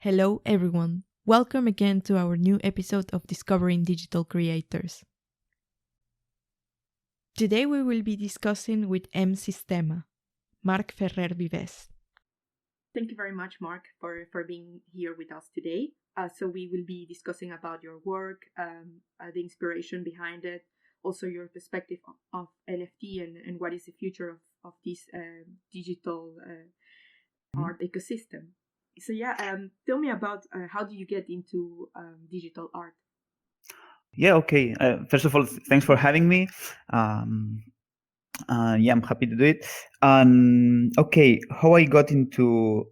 Hello, everyone. Welcome again to our new episode of Discovering Digital Creators. Today we will be discussing with Msistema, Marc Ferrer Vives. Thank you very much, Marc, for being here with us today. So we will be discussing about your work, the inspiration behind it, also your perspective of NFT and what is the future of this digital art ecosystem. So tell me about how do you get into digital art? Yeah, okay. First of all, thanks for having me. I'm happy to do it. Okay, how I got into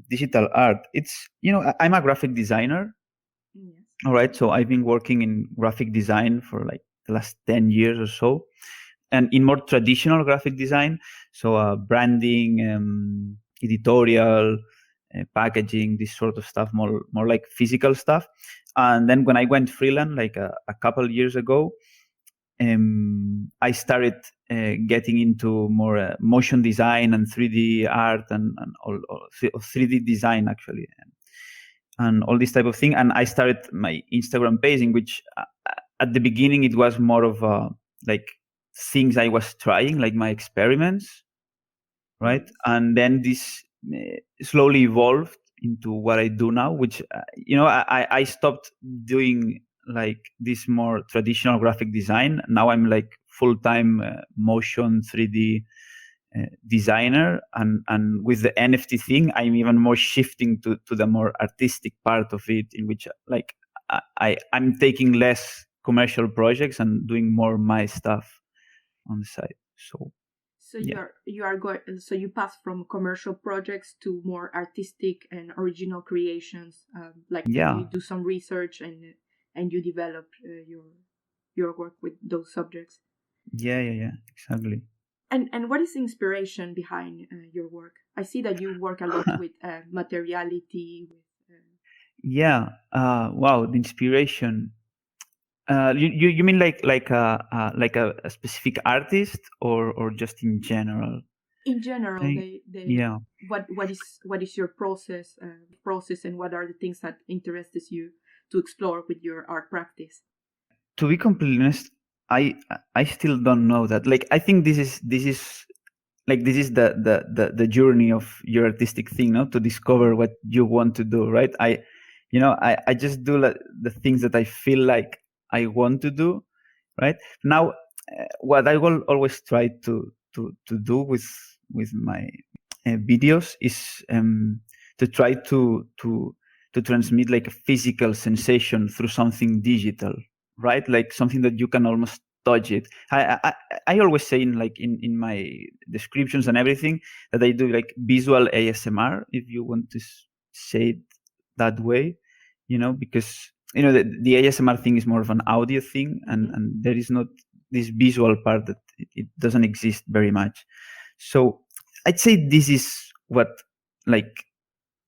digital art? It's, I'm a graphic designer. Yes. All right, so I've been working in graphic design for like the last 10 years or so, and in more traditional graphic design, so branding, editorial, packaging, this sort of stuff, more like physical stuff. And then when I went freelance, like a couple years ago, I started getting into more motion design and 3D art and all 3D design actually, and all this type of thing. And I started my Instagram page, in which at the beginning it was more of like things I was trying, like my experiments, right? And then this slowly evolved into what I do now, which I stopped doing like this more traditional graphic design. Now I'm like full-time motion 3D designer, and with the NFT thing, I'm even more shifting to the more artistic part of it, in which like I'm taking less commercial projects and doing more my stuff on the side. So you pass from commercial projects to more artistic and original creations. You do some research and you develop your work with those subjects. Yeah, exactly. And what is the inspiration behind your work? I see that you work a lot with materiality. Wow, the inspiration. You mean like a specific artist or just in general? In general, yeah. What is your process and what are the things that interests you to explore with your art practice? To be completely honest, I still don't know that. Like, I think this is the journey of your artistic thing, no? To discover what you want to do, right? I just do the things that I feel like I want to do, right? Now, what I will always try to do with my videos is to try to transmit like a physical sensation through something digital, right? Like something that you can almost touch it. I always say in my descriptions and everything that I do like visual ASMR, if you want to say it that way, because the ASMR thing is more of an audio thing, and there is not this visual part that it doesn't exist very much. So I'd say this is what like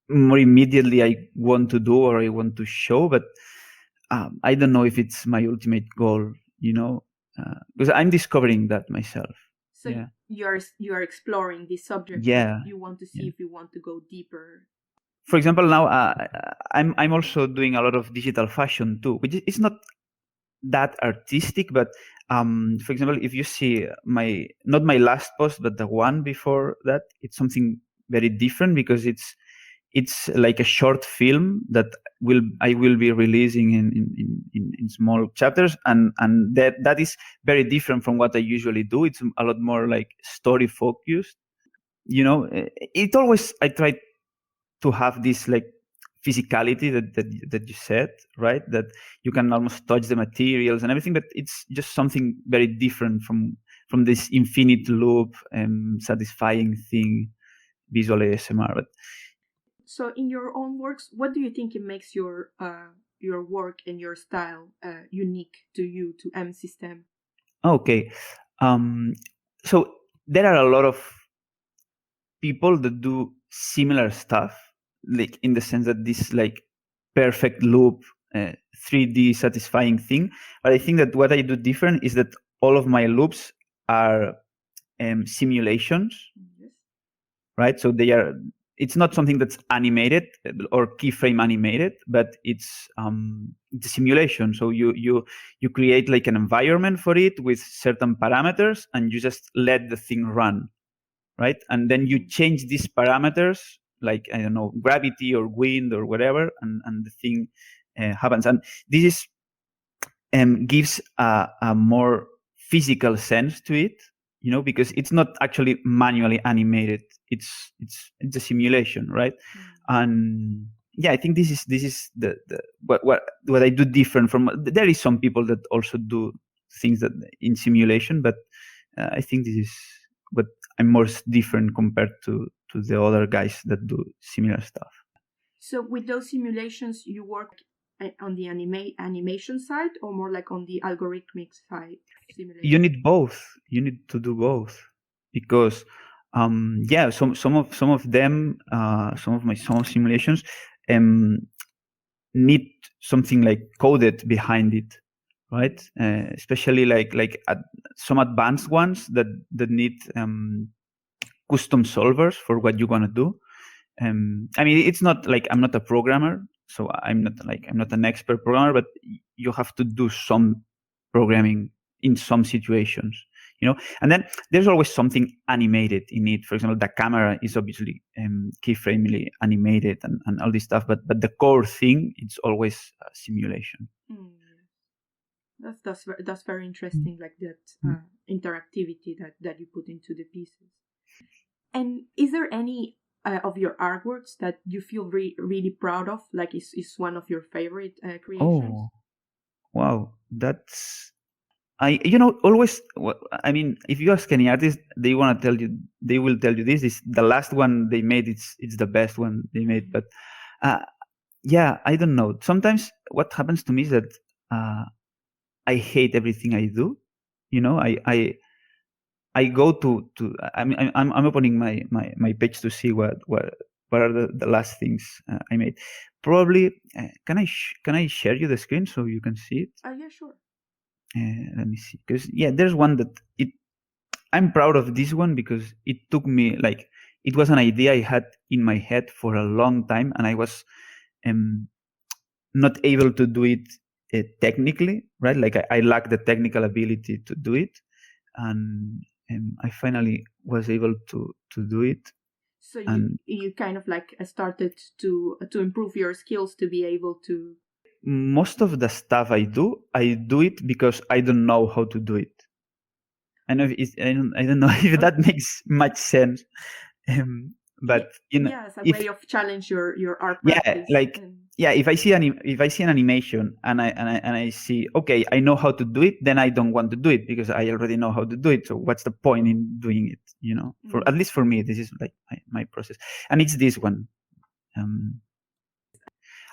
more immediately I want to do or I want to show, but I don't know if it's my ultimate goal, because I'm discovering that myself. So you are exploring this subject. Yeah, you want to see if you want to go deeper. For example, now I'm also doing a lot of digital fashion too, which is not that artistic, but for example, if you see not my last post, but the one before that, it's something very different because it's like a short film that I will be releasing in small chapters, and that is very different from what I usually do. It's a lot more like story focused. It always I try to have this like physicality that you said, right? That you can almost touch the materials and everything, but it's just something very different from this infinite loop and satisfying thing, visual ASMR. But so in your own works, what do you think it makes your work and your style unique to you, to Msistema? Okay. So there are a lot of people that do similar stuff, like in the sense that this like perfect loop, 3D satisfying thing. But I think that what I do different is that all of my loops are simulations, right? So they are it's not something that's animated or keyframe animated, but it's a simulation. So you create like an environment for it with certain parameters, and you just let the thing run, right? And then you change these parameters, like, I don't know, gravity or wind or whatever, and the thing happens. And this is gives a more physical sense to it, because it's not actually manually animated. It's a simulation, right? And yeah, I think this is the what I do different from. There is some people that also do things that in simulation, but I think this is what I'm more different compared to the other guys that do similar stuff. So with those simulations, you work on the animation side, or more like on the algorithmic side? Simulation? You need both. You need to do both, because some of them, some of simulations need something like coded behind it, right? Especially like some advanced ones that need custom solvers for what you want to do. I mean, it's not like I'm not a programmer, so I'm not an expert programmer, but you have to do some programming in some situations, and then there's always something animated in it. For example, the camera is obviously keyframely animated and all this stuff, but the core thing, it's always a simulation. That's very interesting, like that interactivity that you put into the pieces. And is there any of your artworks that you feel really proud of, like is one of your favorite creations? Oh, wow, that's always. I mean, if you ask any artist, they will tell you this is the last one they made. It's the best one they made. But yeah, I don't know. Sometimes what happens to me is that I hate everything I do. I go to. I mean, I'm opening my page to see what are the last things I made. Probably can I share you the screen so you can see it? Yeah, sure. Let me see, because there's one that I'm proud of this one, because it took me, like, it was an idea I had in my head for a long time, and I was not able to do it technically, right? Like I lack the technical ability to do it, and I finally was able to do it. So you kind of like started to improve your skills to be able to. Most of the stuff I do it because I don't know how to do it. I don't know if that makes much sense, but it's a way of challenge your art practice. If I see an animation and I see, okay, I know how to do it, then I don't want to do it because I already know how to do it. So what's the point in doing it? For at least for me, this is like my process, and it's this one.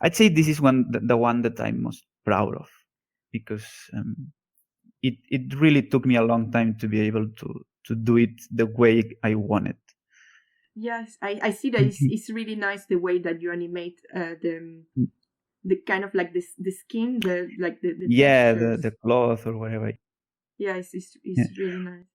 I'd say this is the one that I'm most proud of, because it really took me a long time to be able to do it the way I want it. Yes, I see that it's really nice the way that you animate the kind of like the skin, the the cloth or whatever. Yeah, it's really nice.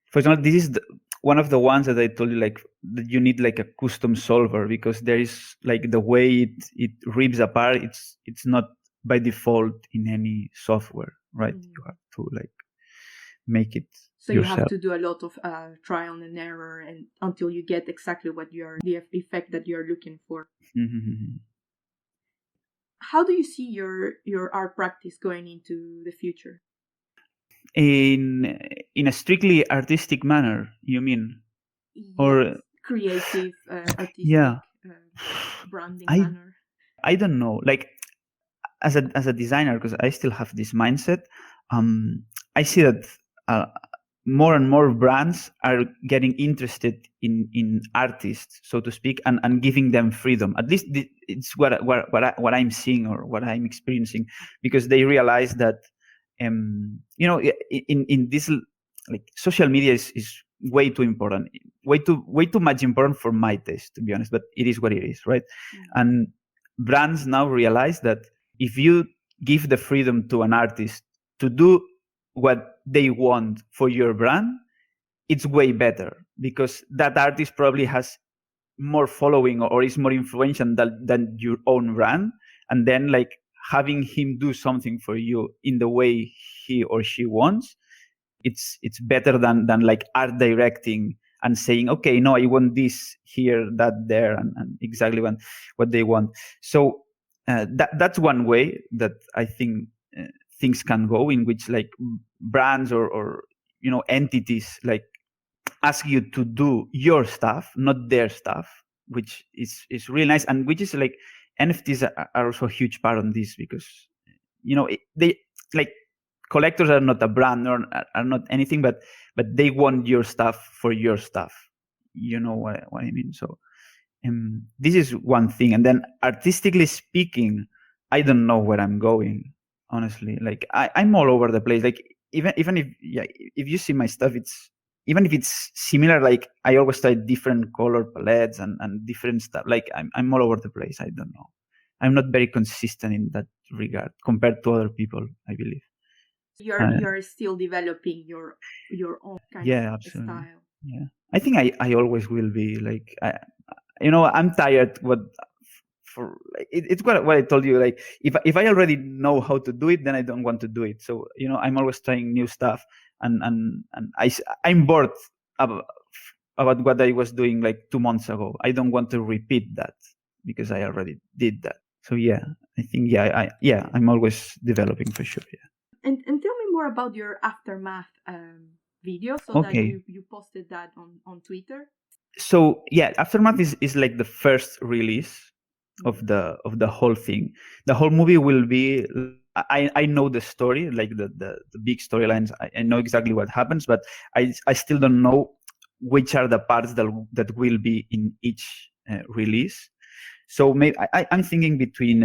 For example, this is one of the ones that I told you, like, that you need like a custom solver, because there is like the way it rips apart. It's not by default in any software, right? You have to like make it. So yourself. You have to do a lot of trial and error, and until you get exactly what the effect that you're looking for. Mm-hmm. How do you see your art practice going into the future? In a strictly artistic manner, you mean? Yes, or creative, artistic, branding manner. I don't know. Like, as a designer, because I still have this mindset, I see that more and more brands are getting interested in artists, so to speak, and giving them freedom. At least it's what I'm seeing or what I'm experiencing, because they realize that in this, like, social media is way too important, way too much important for my taste, to be honest. But it is what it is, right? Mm-hmm. And brands now realize that if you give the freedom to an artist to do what they want for your brand, it's way better, because that artist probably has more following or is more influential than your own brand, and then like having him do something for you in the way he or she wants, it's better than like art directing and saying, okay, no, I want this here, that there, and exactly what they want. So that's one way that I think things can go, in which like brands or entities like ask you to do your stuff, not their stuff, which is really nice, and which is like NFTs are also a huge part on this, because they like collectors are not a brand or are not anything, but they want your stuff for your stuff. You know what I mean? So this is one thing. And then artistically speaking, I don't know where I'm going, honestly. Like I'm all over the place. Like even if you see my stuff, even if it's similar, like I always try different color palettes and different stuff. Like I'm all over the place. I don't know. I'm not very consistent in that regard compared to other people, I believe. You're still developing your own kind of absolutely. style. Yeah, I think I always will be like, I'm tired. It's what I told you. Like if I already know how to do it, then I don't want to do it. So I'm always trying new stuff, and I'm bored about what I was doing like 2 months ago. I don't want to repeat that because I already did that. So yeah, I think I'm always developing for sure. Yeah. And tell me more about your aftermath video. So that you posted that on Twitter. So yeah, aftermath is like the first release of the whole thing. The whole movie will be, I know the story, like the big storylines. I know exactly what happens, but I still don't know which are the parts that will be in each release. So maybe I'm thinking between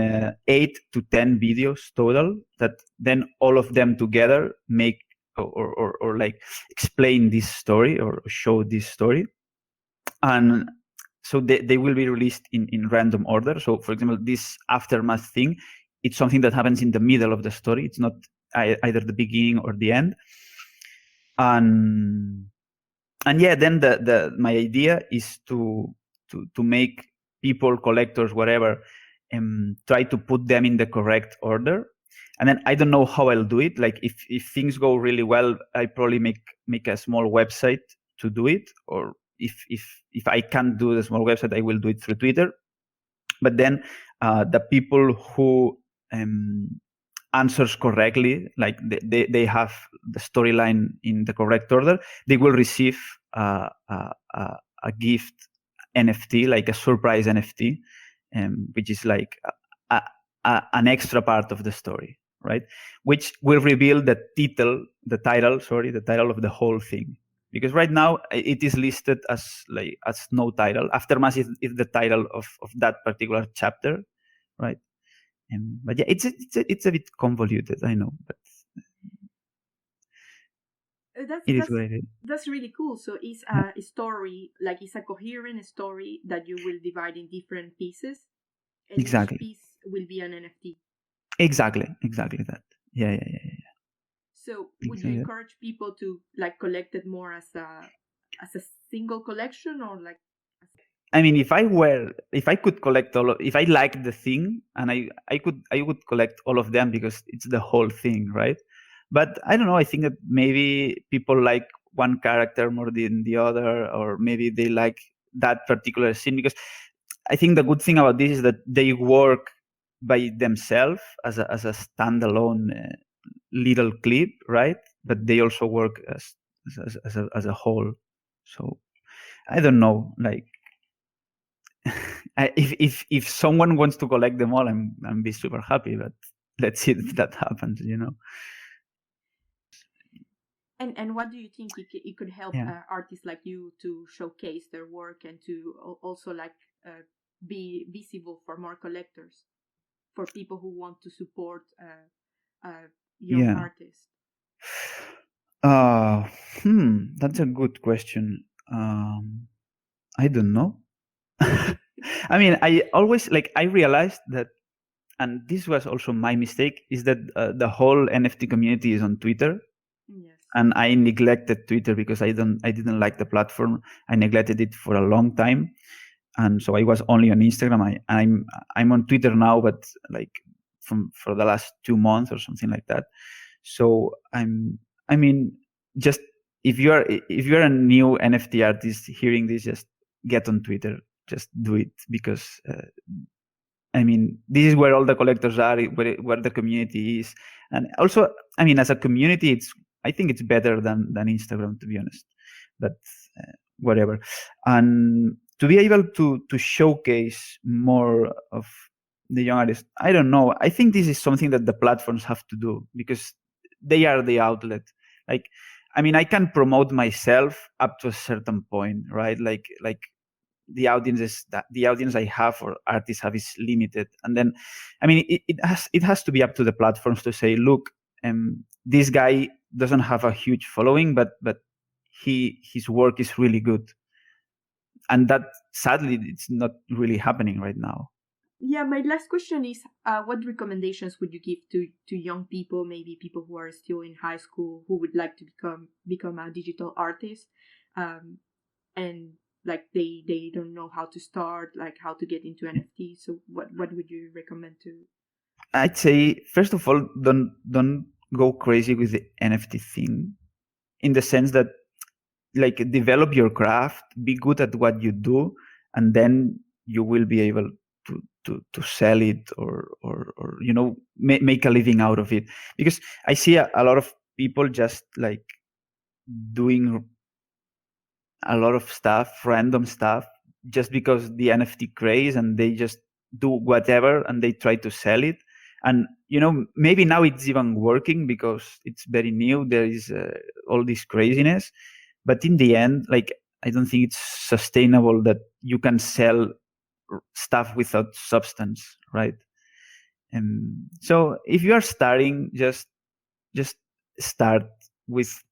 8 to 10 videos total, that then all of them together make or like explain this story or show this story. And so they will be released in random order. So for example, this aftermath thing, it's something that happens in the middle of the story. It's not either the beginning or the end. And yeah, then my idea is to make people, collectors, whatever, try to put them in the correct order. And then I don't know how I'll do it. Like if things go really well, I probably make a small website to do it. Or if I can't do the small website, I will do it through Twitter. But then the people who answers correctly, like they have the storyline in the correct order, they will receive a gift NFT, like a surprise NFT, which is like an extra part of the story, right? Which will reveal the title of the whole thing. Because right now it is listed as no title. Aftermath is the title of that particular chapter, right? But yeah, it's a bit convoluted, I know, but it is what it is. That's really cool. So it's a story, like it's a coherent story that you will divide in different pieces, and exactly. Each piece will be an NFT. Exactly that. Yeah. So would you encourage people to like collect it more as a single collection, or like? I mean, if I could collect if I liked the thing, and I would collect all of them because it's the whole thing, right? But I don't know. I think that maybe people like one character more than the other, or maybe they like that particular scene. Because I think the good thing about this is that they work by themselves as a standalone little clip, right? But they also work as a whole. So I don't know, like. If someone wants to collect them all, I'm be super happy. But let's see if that happens, And what do you think it could help artists like you to showcase their work and to also like be visible for more collectors, for people who want to support young artists? That's a good question. I don't know. I mean, I always I realized that, and this was also my mistake, is that the whole NFT community is on Twitter. Yes. And I neglected Twitter because I didn't like the platform. I neglected it for a long time. and so I was only on Instagram. I'm on Twitter now, but like for the last 2 months or something like that. So I mean, just if you're a new NFT artist hearing this, just get on Twitter, just do it, because I mean, this is where all the collectors are, where the community is, and also, I mean, as a community, I think it's better than Instagram, to be honest. But whatever, and to be able to showcase more of the young artists, I don't know. I think this is something that the platforms have to do, because they are the outlet. Like, I mean, I can promote myself up to a certain point, right? Like the audience I have or artists have is limited, and then, I mean, it has to be up to the platforms to say, look, this guy doesn't have a huge following, but his work is really good, and that sadly it's not really happening right now. Yeah, my last question is, what recommendations would you give to young people, maybe people who are still in high school, who would like to become a digital artist, and like they don't know how to start, like how to get into NFT? So what would you recommend to? I'd say, first of all, don't go crazy with the NFT thing, in the sense that, like, develop your craft, be good at what you do, and then you will be able to sell it, or make a living out of it. Because I see a lot of people just like doing a lot of stuff, random stuff, just because the NFT craze, and they just do whatever and they try to sell it. And maybe now it's even working because it's very new. There is all this craziness, but in the end, like, I don't think it's sustainable that you can sell stuff without substance, right? And so if you are starting, just start with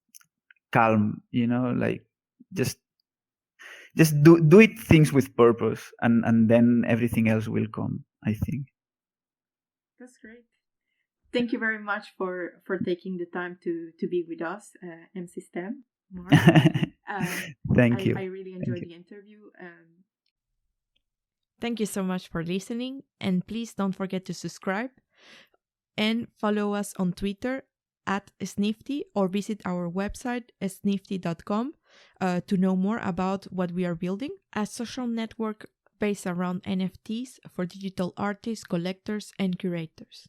calm, like, just do it things with purpose, and then everything else will come, I think. That's great. Thank you very much for taking the time to be with us, Msistema, Marc. Thank you. I really enjoyed the interview. Thank you so much for listening, and please don't forget to subscribe and follow us on Twitter @Snifty, or visit our website snifty.com to know more about what we are building, a social network based around NFTs for digital artists, collectors, and curators.